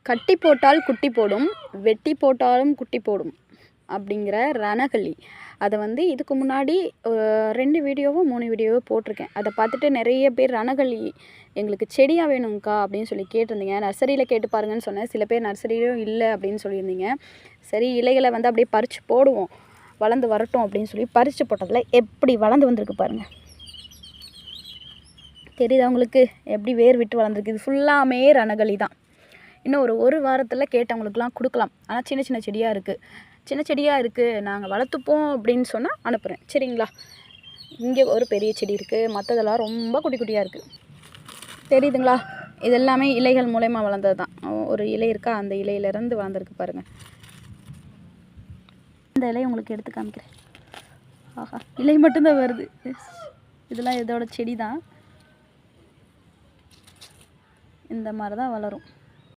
கட்டி போட்டால் குட்டி போடும், வெட்டி போட்டாலும் குட்டி போடும் அப்படிங்கிற ரணகளி. அதை வந்து இதுக்கு முன்னாடி 2 வீடியோவோ 3 வீடியோவோ போட்டிருக்கேன். அதை பார்த்துட்டு நிறைய பேர் ரணகளி எங்களுக்கு செடியாக வேணுங்க்கா அப்படின்னு சொல்லி கேட்டிருந்தீங்க. நர்சரியில் கேட்டு பாருங்கன்னு சொன்னேன். சில பேர் நர்சரியிலும் இல்லை அப்படின்னு சொல்லியிருந்தீங்க. சரி, இலைகளை வந்து அப்படியே பறித்து போடுவோம், வளர்ந்து வரட்டும் அப்படின்னு சொல்லி பறித்து போட்டதில் எப்படி வளர்ந்து வந்திருக்கு பாருங்கள். தெரியுதா உங்களுக்கு எப்படி வேர் விட்டு வளர்ந்துருக்கு? இது ஃபுல்லாமே ரணகளி தான். இன்னும் ஒரு வாரத்தில் கேட்டவங்களுக்குலாம் கொடுக்கலாம். ஆனால் சின்ன சின்ன செடியாக இருக்குது, சின்ன செடியாக இருக்குது, நாங்கள் வளர்த்துப்போம் அப்படின்னு சொன்னால் அனுப்புகிறேன். சரிங்களா? இங்கே ஒரு பெரிய செடி இருக்குது, மற்றதெல்லாம் ரொம்ப குட்டி குட்டியாக இருக்குது. தெரியுதுங்களா? இது எல்லாமே இலைகள் மூலயமா வளர்ந்தது தான். ஒரு இலை இருக்கா, அந்த இலையிலேருந்து வளர்ந்துருக்கு பாருங்கள். இந்த இலையை உங்களுக்கு எடுத்து காமிக்கிறேன். ஆஹா, இலை மட்டும்தான் வருது. இதெல்லாம் இதோட செடி தான். இந்த மாதிரி தான் வளரும்.